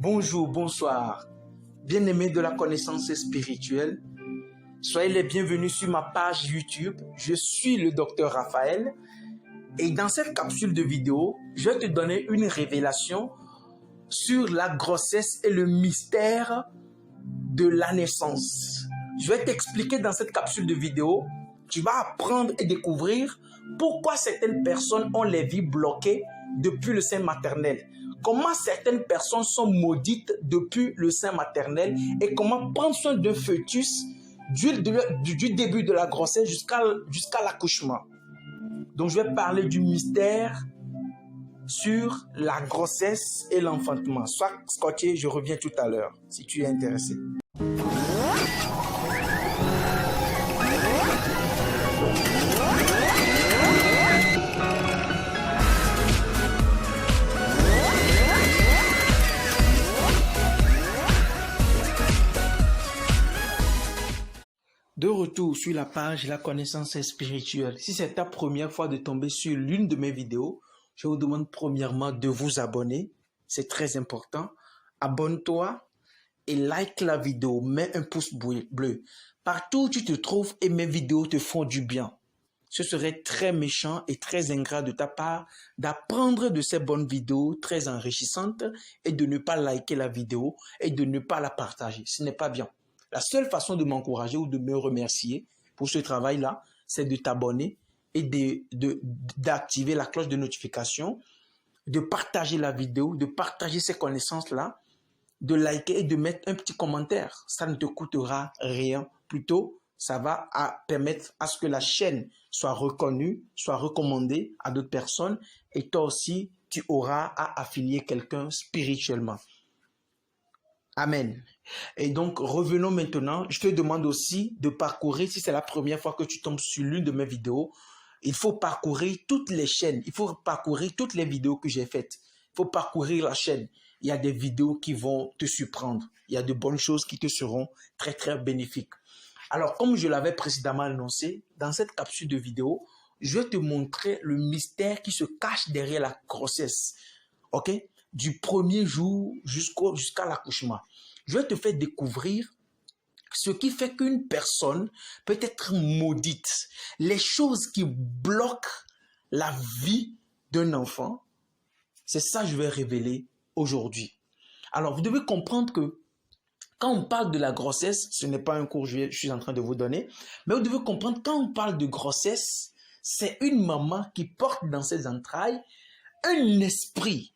Bonjour, bonsoir, bien-aimés de la connaissance spirituelle. Soyez les bienvenus sur ma page YouTube. Je suis le docteur Raphaël et dans cette capsule de vidéo, je vais te donner une révélation sur la grossesse et le mystère de la naissance. Je vais t'expliquer dans cette capsule de vidéo, tu vas apprendre et découvrir pourquoi certaines personnes ont les vies bloquées depuis le sein maternel. Comment certaines personnes sont maudites depuis le sein maternel et comment prendre soin d'un fœtus du début de la grossesse jusqu'à l'accouchement. Donc je vais parler du mystère sur la grossesse et l'enfantement. Sois scotché, je reviens tout à l'heure si tu es intéressé. De retour sur la page La connaissance spirituelle. Si c'est ta première fois de tomber sur l'une de mes vidéos, je vous demande premièrement de vous abonner. C'est très important. Abonne-toi et like la vidéo. Mets un pouce bleu. Partout où tu te trouves et mes vidéos te font du bien. Ce serait très méchant et très ingrat de ta part d'apprendre de ces bonnes vidéos très enrichissantes et de ne pas liker la vidéo et de ne pas la partager. Ce n'est pas bien. La seule façon de m'encourager ou de me remercier pour ce travail-là, c'est de t'abonner et d'activer la cloche de notification, de partager la vidéo, de partager ces connaissances-là, de liker et de mettre un petit commentaire. Ça ne te coûtera rien. Plutôt, ça va permettre à ce que la chaîne soit reconnue, soit recommandée à d'autres personnes et toi aussi, tu auras à affilier quelqu'un spirituellement. Amen. Et donc, revenons maintenant. Je te demande aussi de parcourir, si c'est la première fois que tu tombes sur l'une de mes vidéos, il faut parcourir toutes les chaînes. Il faut parcourir toutes les vidéos que j'ai faites. Il faut parcourir la chaîne. Il y a des vidéos qui vont te surprendre. Il y a de bonnes choses qui te seront très, très bénéfiques. Alors, comme je l'avais précédemment annoncé, dans cette capsule de vidéo, je vais te montrer le mystère qui se cache derrière la grossesse. OK? Du premier jour jusqu'à l'accouchement. Je vais te faire découvrir ce qui fait qu'une personne peut être maudite. Les choses qui bloquent la vie d'un enfant, c'est ça que je vais révéler aujourd'hui. Alors, vous devez comprendre que quand on parle de la grossesse, ce n'est pas un cours que je suis en train de vous donner, mais vous devez comprendre quand on parle de grossesse, c'est une maman qui porte dans ses entrailles un esprit.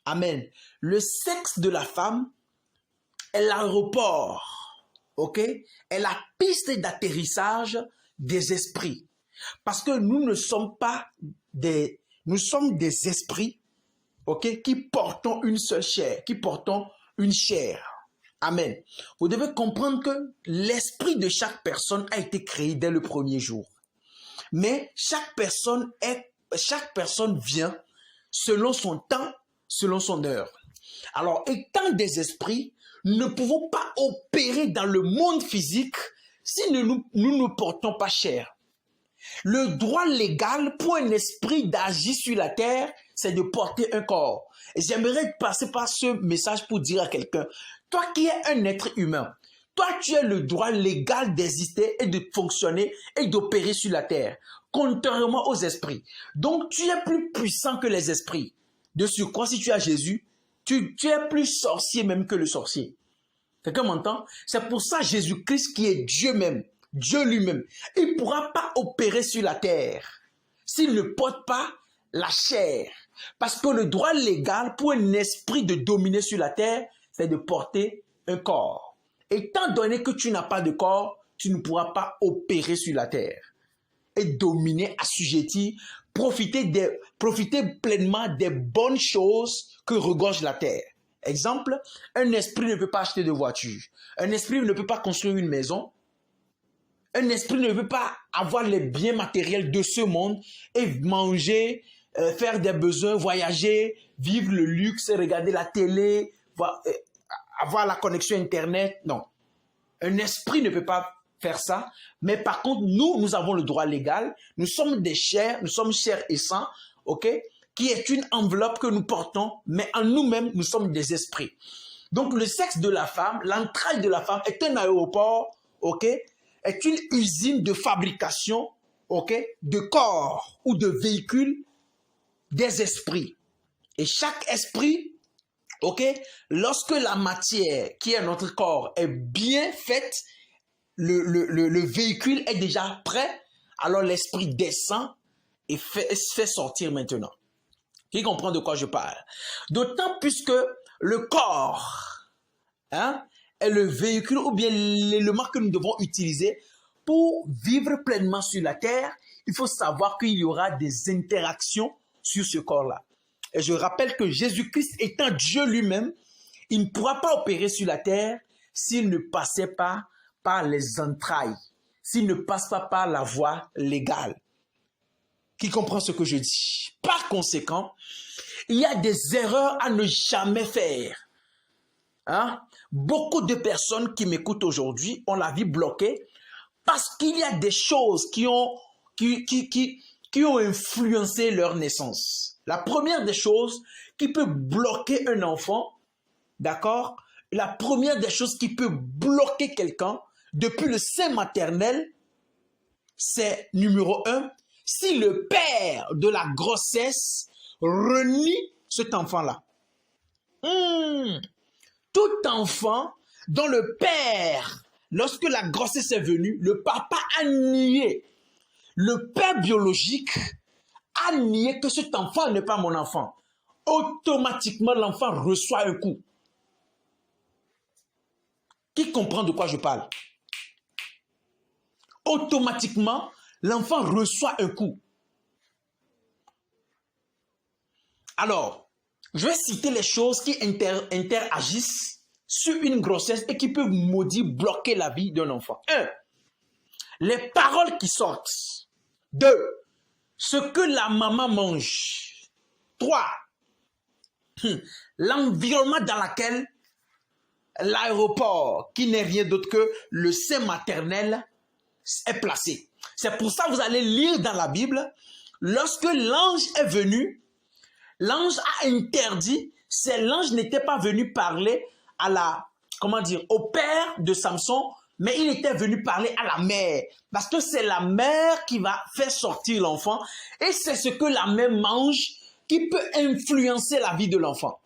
Amen. Le sexe de la femme est l'aéroport, ok? Est la piste d'atterrissage des esprits. Parce que nous ne sommes pas nous sommes des esprits, ok? Qui portons une seule chair, qui portons une chair. Amen. Vous devez comprendre que l'esprit de chaque personne a été créé dès le premier jour. Mais chaque personne vient selon son temps, selon son heure. Alors, étant des esprits, nous ne pouvons pas opérer dans le monde physique si nous ne portons pas chair. Le droit légal pour un esprit d'agir sur la terre, c'est de porter un corps. Et j'aimerais passer par ce message pour dire à quelqu'un, toi qui es un être humain, toi tu as le droit légal d'exister et de fonctionner et d'opérer sur la terre, contrairement aux esprits. Donc tu es plus puissant que les esprits. De surcroît, si tu as Jésus, tu es plus sorcier même que le sorcier. Quelqu'un m'entend? C'est pour ça Jésus-Christ qui est Dieu même, Dieu lui-même, il ne pourra pas opérer sur la terre s'il ne porte pas la chair. Parce que le droit légal pour un esprit de dominer sur la terre, c'est de porter un corps. Étant donné que tu n'as pas de corps, tu ne pourras pas opérer sur la terre et dominer, assujettir, profiter pleinement des bonnes choses que regorge la terre. Exemple, un esprit ne peut pas acheter de voiture. Un esprit ne peut pas construire une maison. Un esprit ne peut pas avoir les biens matériels de ce monde et manger, faire des besoins, voyager, vivre le luxe, regarder la télé, avoir la connexion Internet. Non. Un esprit ne peut pas faire ça. Mais par contre, nous avons le droit légal. Nous sommes des chairs, nous sommes chair et sang, ok? Qui est une enveloppe que nous portons, mais en nous-mêmes, nous sommes des esprits. Donc le sexe de la femme, l'entraille de la femme est un aéroport, ok, est une usine de fabrication, ok, de corps ou de véhicules des esprits. Et chaque esprit, ok, lorsque la matière qui est notre corps est bien faite, le véhicule est déjà prêt, alors l'esprit descend et fait sortir maintenant. Qui comprend de quoi je parle? D'autant plus que le corps est le véhicule ou bien l'élément que nous devons utiliser pour vivre pleinement sur la terre. Il faut savoir qu'il y aura des interactions sur ce corps-là. Et je rappelle que Jésus-Christ étant Dieu lui-même, il ne pourra pas opérer sur la terre s'il ne passait pas par les entrailles, s'il ne passe pas par la voie légale. Qui comprend ce que je dis? Par conséquent, il y a des erreurs à ne jamais faire. Beaucoup de personnes qui m'écoutent aujourd'hui ont la vie bloquée parce qu'il y a des choses qui ont influencé leur naissance. La première des choses qui peut bloquer un enfant, d'accord? La première des choses qui peut bloquer quelqu'un depuis le sein maternel, c'est numéro 1, si le père de la grossesse renie cet enfant-là. Tout enfant dont le père, lorsque la grossesse est venue, le papa a nié, le père biologique a nié que cet enfant n'est pas mon enfant. Automatiquement, l'enfant reçoit un coup. Qui comprend de quoi je parle? Automatiquement, l'enfant reçoit un coup. Alors, je vais citer les choses qui interagissent sur une grossesse et qui peuvent maudire, bloquer la vie d'un enfant. 1. Les paroles qui sortent. 2. Ce que la maman mange. 3. L'environnement dans lequel l'aéroport, qui n'est rien d'autre que le sein maternel, est placé. C'est pour ça que vous allez lire dans la Bible, lorsque l'ange est venu, l'ange a interdit, l'ange n'était pas venu parler au père de Samson, mais il était venu parler à la mère. Parce que c'est la mère qui va faire sortir l'enfant. Et c'est ce que la mère mange qui peut influencer la vie de l'enfant.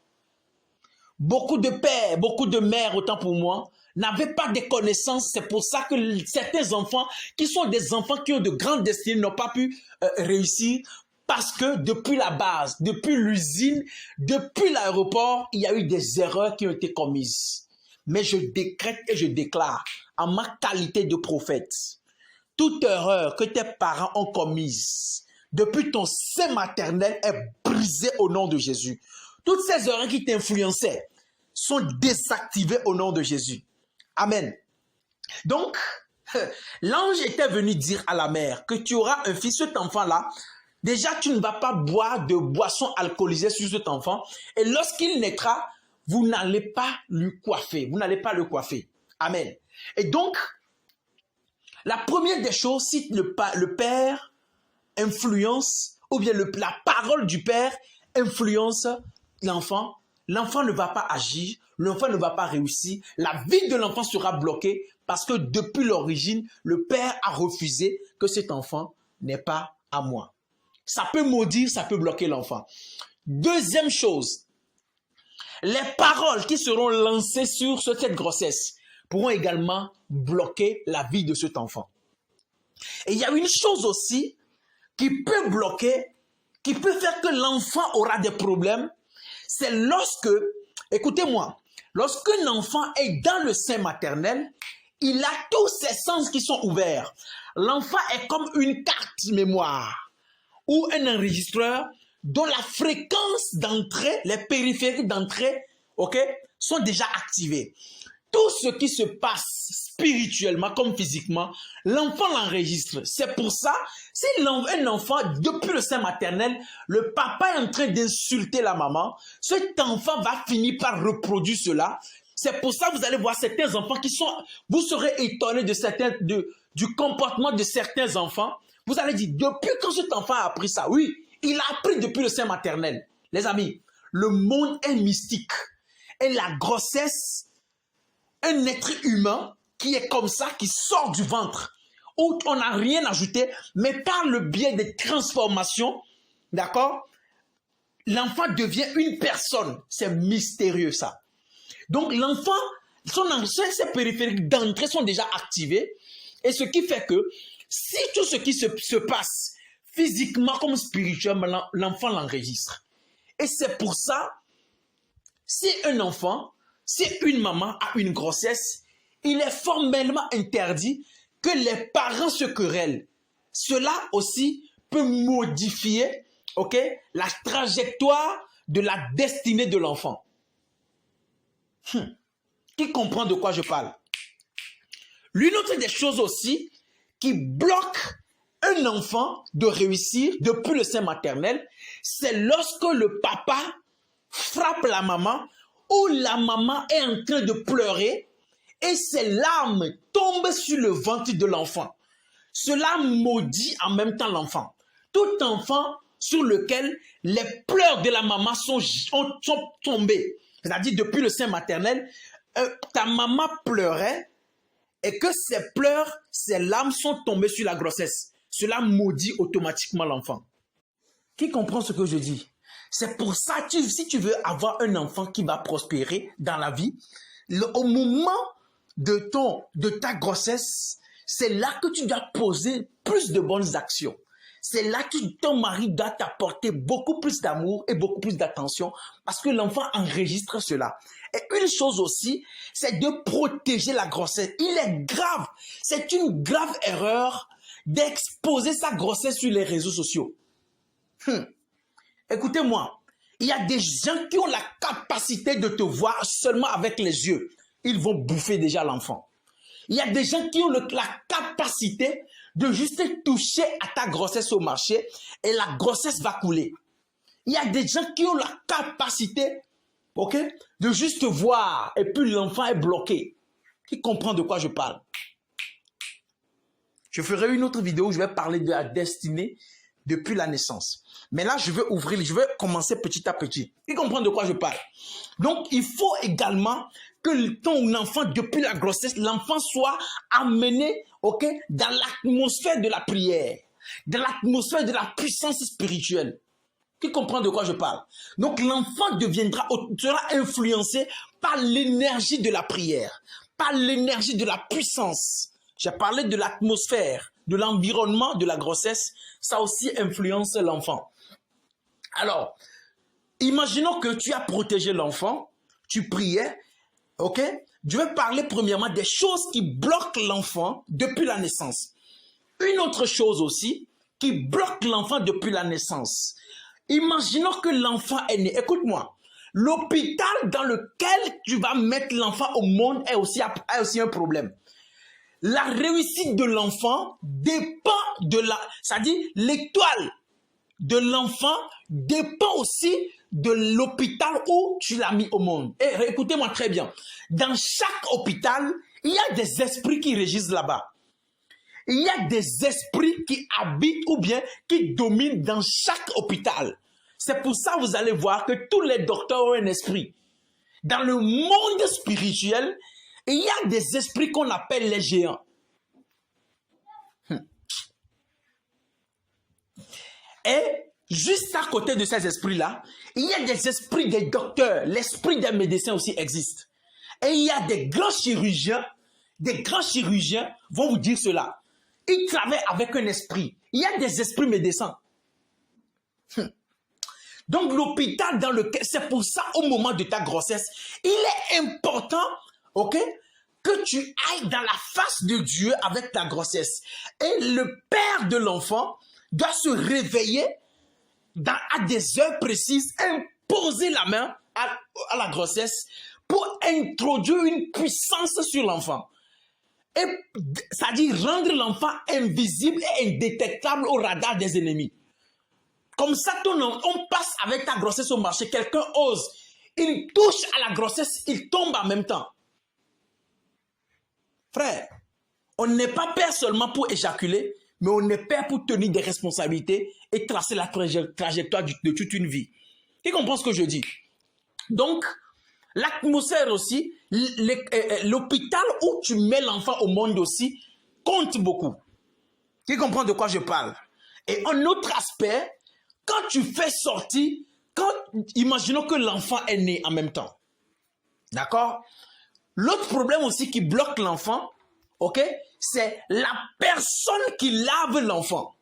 Beaucoup de pères, beaucoup de mères, autant pour moi, n'avaient pas de connaissances. C'est pour ça que certains enfants, qui sont des enfants qui ont de grandes destinées, n'ont pas pu réussir. Parce que depuis la base, depuis l'usine, depuis l'aéroport, il y a eu des erreurs qui ont été commises. Mais je décrète et je déclare, en ma qualité de prophète, toute erreur que tes parents ont commise depuis ton sein maternel est brisée au nom de Jésus. Toutes ces erreurs qui t'influençaient sont désactivées au nom de Jésus. Amen. Donc, l'ange était venu dire à la mère que tu auras un fils, cet enfant-là. Déjà, tu ne vas pas boire de boissons alcoolisées sur cet enfant. Et lorsqu'il naîtra, vous n'allez pas lui coiffer. Vous n'allez pas le coiffer. Amen. Et donc, la première des choses, si le père influence, ou bien la parole du père influence l'enfant, l'enfant ne va pas agir, l'enfant ne va pas réussir, la vie de l'enfant sera bloquée parce que depuis l'origine, le père a refusé que cet enfant n'est pas à moi. Ça peut maudire, ça peut bloquer l'enfant. Deuxième chose, les paroles qui seront lancées sur cette grossesse pourront également bloquer la vie de cet enfant. Et il y a une chose aussi qui peut bloquer, qui peut faire que l'enfant aura des problèmes, c'est lorsque, écoutez-moi, lorsqu'un enfant est dans le sein maternel, il a tous ses sens qui sont ouverts. L'enfant est comme une carte mémoire ou un enregistreur dont la fréquence d'entrée, les périphériques d'entrée, sont déjà activés. Tout ce qui se passe spirituellement comme physiquement, l'enfant l'enregistre. C'est pour ça, si un enfant, depuis le sein maternel, le papa est en train d'insulter la maman, cet enfant va finir par reproduire cela. C'est pour ça que vous allez voir certains enfants qui sont... Vous serez étonné du comportement de certains enfants. Vous allez dire, depuis quand cet enfant a appris ça? Oui, il a appris depuis le sein maternel. Les amis, le monde est mystique. et la grossesse, un être humain qui est comme ça, qui sort du ventre, où on n'a rien ajouté, mais par le biais des transformations, d'accord, l'enfant devient une personne. C'est mystérieux ça. Donc l'enfant, ses périphériques d'entrée sont déjà activés, et ce qui fait que si tout ce qui se passe physiquement comme spirituellement, l'enfant l'enregistre. Et c'est pour ça, si un enfant, si une maman a une grossesse, il est formellement interdit que les parents se querellent. Cela aussi peut modifier, ok, la trajectoire de la destinée de l'enfant. Qui comprend de quoi je parle? L'une autre des choses aussi qui bloque un enfant de réussir depuis le sein maternel, c'est lorsque le papa frappe la maman ou la maman est en train de pleurer et ses larmes tombent sur le ventre de l'enfant. Cela maudit en même temps l'enfant. Tout enfant sur lequel les pleurs de la maman sont tombés, c'est-à-dire depuis le sein maternel, ta maman pleurait et que ses pleurs, ses larmes sont tombées sur la grossesse. Cela maudit automatiquement l'enfant. Qui comprend ce que je dis? C'est pour ça que si tu veux avoir un enfant qui va prospérer dans la vie, au moment de ta grossesse, c'est là que tu dois poser plus de bonnes actions. C'est là que ton mari doit t'apporter beaucoup plus d'amour et beaucoup plus d'attention parce que l'enfant enregistre cela. Et une chose aussi, c'est de protéger la grossesse. Il est grave, c'est une grave erreur d'exposer sa grossesse sur les réseaux sociaux. Écoutez-moi, il y a des gens qui ont la capacité de te voir seulement avec les yeux. Ils vont bouffer déjà l'enfant. Il y a des gens qui ont la capacité de juste toucher à ta grossesse au marché et la grossesse va couler. Il y a des gens qui ont la capacité, ok, de juste voir et puis l'enfant est bloqué. Qui comprend de quoi je parle? Je ferai une autre vidéo où je vais parler de la destinée depuis la naissance. Mais là, je vais commencer petit à petit. Qui comprend de quoi je parle? Donc, il faut également que ton enfant, depuis la grossesse, l'enfant soit amené, ok, dans l'atmosphère de la prière, dans l'atmosphère de la puissance spirituelle. Qui comprend de quoi je parle? Donc, l'enfant sera influencé par l'énergie de la prière, par l'énergie de la puissance. J'ai parlé de l'atmosphère, de l'environnement de la grossesse. Ça aussi influence l'enfant. Alors, imaginons que tu as protégé l'enfant, tu priais, ok? Je vais parler premièrement des choses qui bloquent l'enfant depuis la naissance. Une autre chose aussi qui bloque l'enfant depuis la naissance. Imaginons que l'enfant est né. Écoute-moi, l'hôpital dans lequel tu vas mettre l'enfant au monde a aussi un problème. La réussite de l'enfant dépend c'est-à-dire l'étoile de l'enfant dépend aussi de l'hôpital où tu l'as mis au monde. Et écoutez-moi très bien. Dans chaque hôpital, il y a des esprits qui régissent là-bas. Il y a des esprits qui habitent ou bien qui dominent dans chaque hôpital. C'est pour ça que vous allez voir que tous les docteurs ont un esprit. Dans le monde spirituel, il y a des esprits qu'on appelle les géants. Et juste à côté de ces esprits-là, il y a des esprits des docteurs. L'esprit des médecins aussi existe. Et il y a des grands chirurgiens vont vous dire cela. Ils travaillent avec un esprit. Il y a des esprits médecins. Donc l'hôpital dans lequel, c'est pour ça au moment de ta grossesse, il est important, ok, que tu ailles dans la face de Dieu avec ta grossesse. Et le père de l'enfant doit se réveiller à des heures précises, imposer la main à la grossesse pour introduire une puissance sur l'enfant. Et c'est-à-dire rendre l'enfant invisible et indétectable au radar des ennemis. Comme ça, on passe avec ta grossesse au marché, quelqu'un ose, il touche à la grossesse, il tombe en même temps. Frère, on n'est pas père seulement pour éjaculer, mais on est père pour tenir des responsabilités et tracer la trajectoire de toute une vie. Qui comprend ce que je dis? Donc, L'atmosphère aussi, l'hôpital où tu mets l'enfant au monde aussi, compte beaucoup. Tu comprends de quoi je parle? Et un autre aspect, quand tu fais sortir, imaginons que l'enfant est né en même temps. D'accord? L'autre problème aussi qui bloque l'enfant, ok, c'est la personne qui lave l'enfant.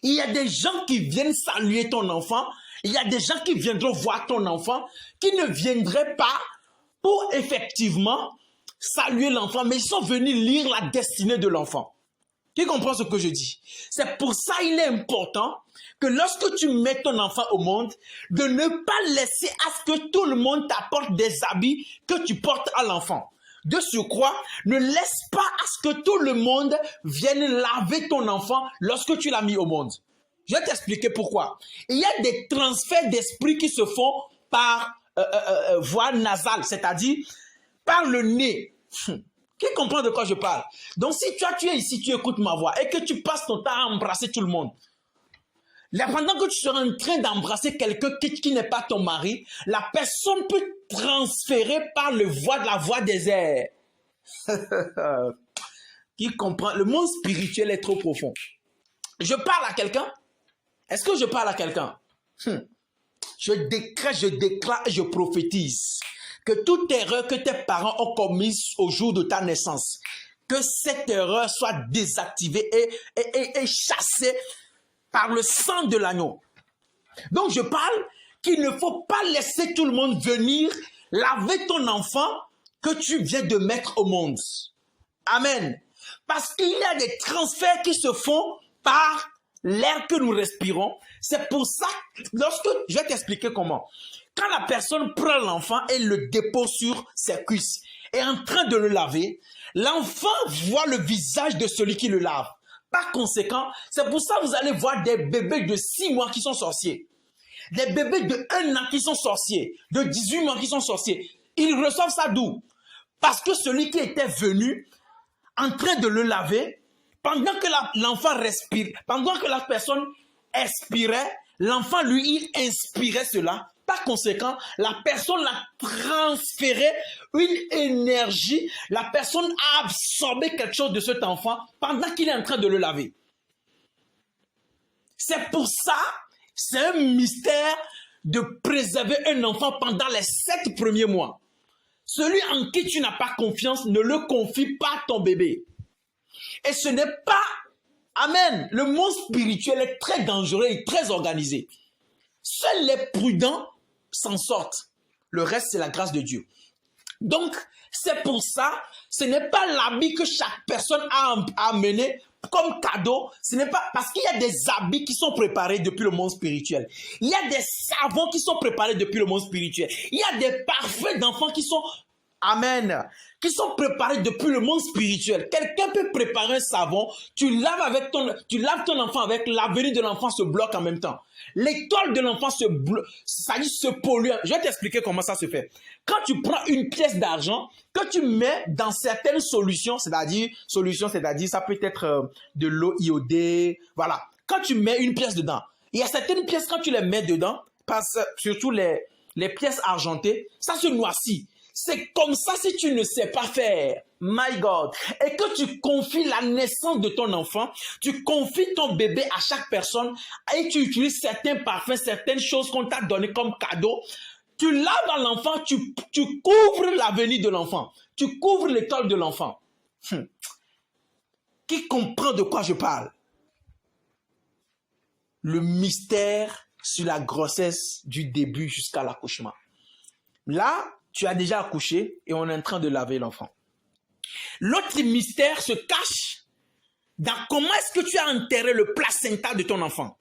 Il y a des gens qui viennent saluer ton enfant, il y a des gens qui viendront voir ton enfant, qui ne viendraient pas pour effectivement saluer l'enfant, mais ils sont venus lire la destinée de l'enfant. Qui comprend ce que je dis? C'est pour ça qu'il est important que lorsque tu mets ton enfant au monde, de ne pas laisser à ce que tout le monde t'apporte des habits que tu portes à l'enfant. De surcroît, ne laisse pas à ce que tout le monde vienne laver ton enfant lorsque tu l'as mis au monde. Je vais t'expliquer pourquoi. Il y a des transferts d'esprit qui se font par voie nasale, c'est-à-dire par le nez. Qui comprend de quoi je parle? Donc si tu es ici, tu écoutes ma voix et que tu passes ton temps à embrasser tout le monde, là, pendant que tu seras en train d'embrasser quelqu'un qui n'est pas ton mari, la personne peut transférer par la voie des airs. Qui comprend? Le monde spirituel est trop profond. Je parle à quelqu'un? Est-ce que je parle à quelqu'un? Je décrète, je déclare et je prophétise que toute erreur que tes parents ont commise au jour de ta naissance, que cette erreur soit désactivée et chassée par le sang de l'agneau. Donc je parle qu'il ne faut pas laisser tout le monde venir laver ton enfant que tu viens de mettre au monde. Amen. Parce qu'il y a des transferts qui se font par l'air que nous respirons. C'est pour ça que je vais t'expliquer comment. Quand la personne prend l'enfant et le dépose sur ses cuisses et est en train de le laver, l'enfant voit le visage de celui qui le lave. Par conséquent, c'est pour ça que vous allez voir des bébés de 6 mois qui sont sorciers. Des bébés de 1 an qui sont sorciers. De 18 mois qui sont sorciers. Ils reçoivent ça d'où? Parce que celui qui était venu, en train de le laver, pendant que l'enfant respire, pendant que la personne expirait, l'enfant, lui, il inspirait cela. Par conséquent, la personne a transféré une énergie, la personne a absorbé quelque chose de cet enfant pendant qu'il est en train de le laver. C'est pour ça, c'est un mystère de préserver un enfant pendant les 7 premiers mois. Celui en qui tu n'as pas confiance, ne le confie pas à ton bébé. Et ce n'est pas, amen, le monde spirituel est très dangereux et très organisé. Seuls les prudents s'en sortent. Le reste, c'est la grâce de Dieu. Donc, c'est pour ça, ce n'est pas l'habit que chaque personne a amené comme cadeau. Ce n'est pas parce qu'il y a des habits qui sont préparés depuis le monde spirituel. Il y a des savons qui sont préparés depuis le monde spirituel. Il y a des parfums d'enfants qui sont, amen, qui sont préparés depuis le monde spirituel. Quelqu'un peut préparer un savon, tu laves ton enfant avec, l'avenir de l'enfant se bloque en même temps. L'étoile de l'enfant se pollue. Je vais t'expliquer comment ça se fait. Quand tu prends une pièce d'argent, que tu mets dans certaines solutions, c'est-à-dire, ça peut être de l'eau iodée, voilà. Quand tu mets une pièce dedans, il y a certaines pièces, quand tu les mets dedans, surtout les pièces argentées, ça se noircit. C'est comme ça si tu ne sais pas faire. My God. Et que tu confies la naissance de ton enfant, tu confies ton bébé à chaque personne et tu utilises certains parfums, certaines choses qu'on t'a données comme cadeau. Tu laves dans l'enfant, tu couvres l'avenir de l'enfant. Tu couvres l'étoile de l'enfant. Qui comprend de quoi je parle? Le mystère sur la grossesse du début jusqu'à l'accouchement. Là, tu as déjà accouché et on est en train de laver l'enfant. L'autre mystère se cache dans comment est-ce que tu as enterré le placenta de ton enfant.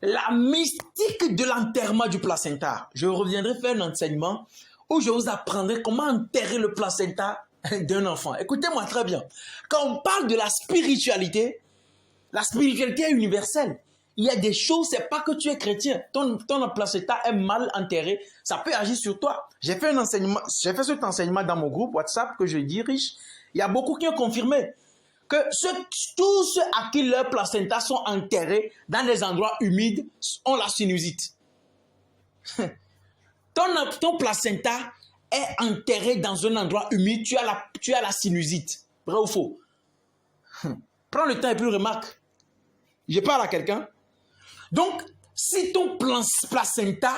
La mystique de l'enterrement du placenta. Je reviendrai faire un enseignement où je vous apprendrai comment enterrer le placenta d'un enfant. Écoutez-moi très bien. Quand on parle de la spiritualité est universelle. Il y a des choses, c'est pas que tu es chrétien. Ton placenta est mal enterré. Ça peut agir sur toi. J'ai fait cet enseignement dans mon groupe WhatsApp que je dirige. Il y a beaucoup qui ont confirmé que tous ceux à qui leurs placenta sont enterrés dans des endroits humides ont la sinusite. Ton placenta est enterré dans un endroit humide, tu as la sinusite. Vrai ou faux? Prends le temps et puis remarque. Je parle à quelqu'un. Donc, si ton placenta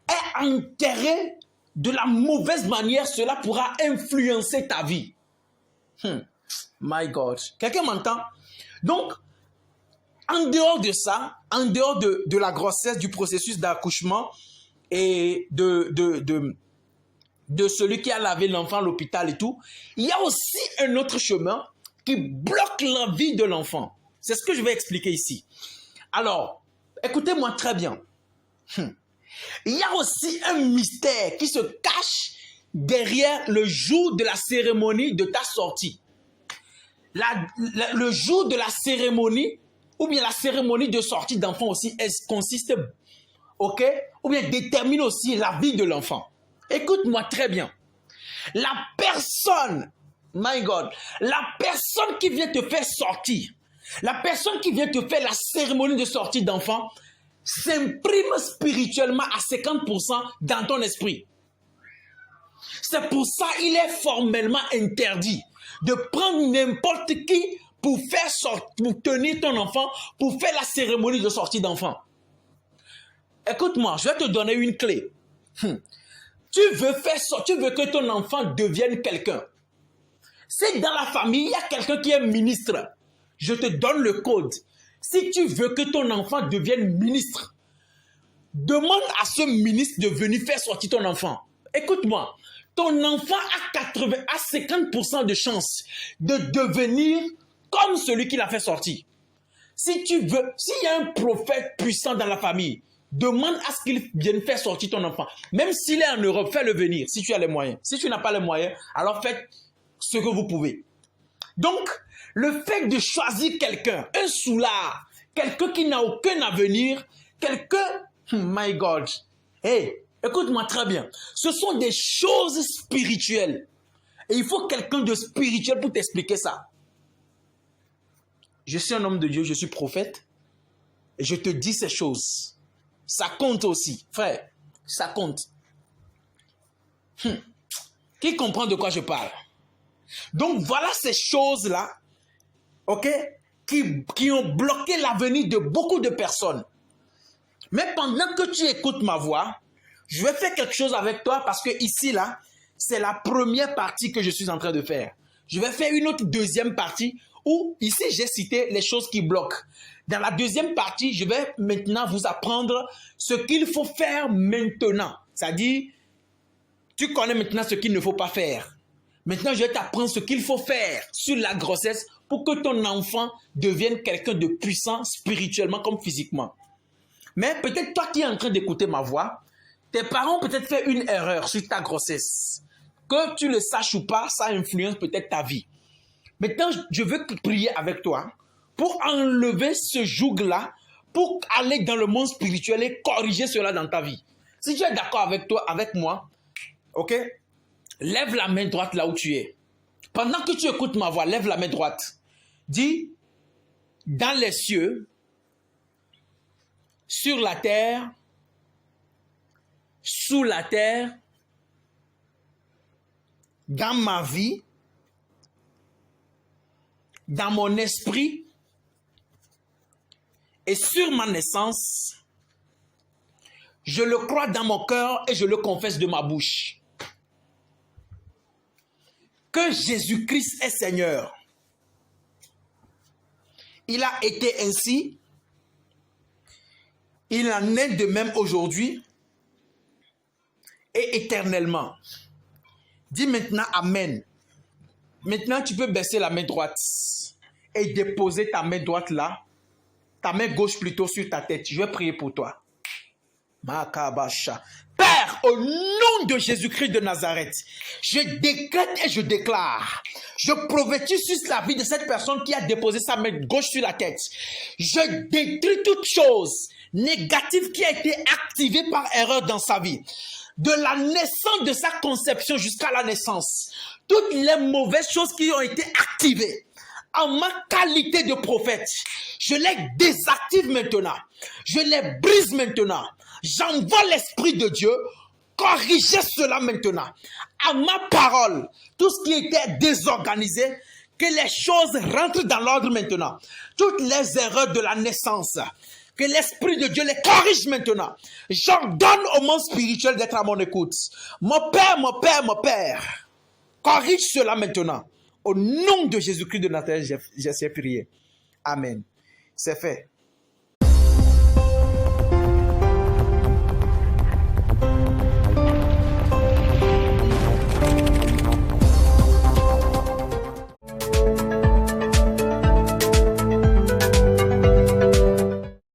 est enterré de la mauvaise manière, cela pourra influencer ta vie. My God. Quelqu'un m'entend? Donc, en dehors de ça, en dehors de la grossesse, du processus d'accouchement et de celui qui a lavé l'enfant à l'hôpital et tout, il y a aussi un autre chemin qui bloque la vie de l'enfant. C'est ce que je vais expliquer ici. Alors, écoutez-moi très bien. Il y a aussi un mystère qui se cache derrière le jour de la cérémonie de ta sortie. Le jour de la cérémonie, ou bien la cérémonie de sortie d'enfant aussi, elle consiste, ok, ou bien détermine aussi la vie de l'enfant. Écoute-moi très bien. La personne, my God, la personne qui vient te faire sortir, la personne qui vient te faire la cérémonie de sortie d'enfant, s'imprime spirituellement à 50% dans ton esprit. C'est pour ça qu'il est formellement interdit de prendre n'importe qui pour tenir ton enfant, pour faire la cérémonie de sortie d'enfant. Écoute-moi, je vais te donner une clé. Tu veux que ton enfant devienne quelqu'un. Si dans la famille, il y a quelqu'un qui est ministre, je te donne le code. Si tu veux que ton enfant devienne ministre, demande à ce ministre de venir faire sortir ton enfant. Écoute-moi, ton enfant a 50% de chance de devenir comme celui qui l'a fait sortir. Si tu veux, s'il y a un prophète puissant dans la famille, demande à ce qu'il vienne faire sortir ton enfant. Même s'il est en Europe, fais-le venir si tu as les moyens. Si tu n'as pas les moyens, alors faites ce que vous pouvez. Donc, le fait de choisir quelqu'un, un soulard, quelqu'un qui n'a aucun avenir, quelqu'un, my God, hey, écoute-moi très bien, ce sont des choses spirituelles. Et il faut quelqu'un de spirituel pour t'expliquer ça. Je suis un homme de Dieu, je suis prophète, et je te dis ces choses. Ça compte aussi, frère, ça compte. Qui comprend de quoi je parle? Donc voilà ces choses-là, ok, qui ont bloqué l'avenir de beaucoup de personnes. Mais pendant que tu écoutes ma voix, je vais faire quelque chose avec toi parce que ici, là, c'est la première partie que je suis en train de faire. Je vais faire une autre deuxième partie où, ici, j'ai cité les choses qui bloquent. Dans la deuxième partie, je vais maintenant vous apprendre ce qu'il faut faire maintenant. C'est-à-dire, tu connais maintenant ce qu'il ne faut pas faire. Maintenant, je vais t'apprendre ce qu'il faut faire sur la grossesse pour que ton enfant devienne quelqu'un de puissant spirituellement comme physiquement. Mais peut-être toi qui es en train d'écouter ma voix, tes parents ont peut-être fait une erreur sur ta grossesse. Que tu le saches ou pas, ça influence peut-être ta vie. Maintenant, je veux prier avec toi pour enlever ce joug-là, pour aller dans le monde spirituel et corriger cela dans ta vie. Si tu es d'accord avec moi, ok, lève la main droite là où tu es. Pendant que tu écoutes ma voix, lève la main droite. Dis, dans les cieux, sur la terre, sous la terre, dans ma vie, dans mon esprit et sur ma naissance, je le crois dans mon cœur et je le confesse de ma bouche. Que Jésus-Christ est Seigneur. Il a été ainsi. Il en est de même aujourd'hui et éternellement. Dis maintenant Amen. Maintenant, tu peux baisser la main droite et déposer ta main droite là, ta main gauche plutôt sur ta tête. Je vais prier pour toi. Makabasha. Père, au nom de Jésus-Christ de Nazareth, je décrète et je déclare, je prophétise sur la vie de cette personne qui a déposé sa main gauche sur la tête. Je détruis toute chose négative qui a été activée par erreur dans sa vie. De la naissance de sa conception jusqu'à la naissance, toutes les mauvaises choses qui ont été activées en ma qualité de prophète, je les désactive maintenant. Je les brise maintenant. J'envoie l'Esprit de Dieu corrigez cela maintenant. À ma parole, tout ce qui était désorganisé, que les choses rentrent dans l'ordre maintenant. Toutes les erreurs de la naissance, que l'Esprit de Dieu les corrige maintenant. J'ordonne au monde spirituel d'être à mon écoute. Mon Père, corrige cela maintenant. Au nom de Jésus-Christ de Nazareth, j'ai prié. Amen. C'est fait.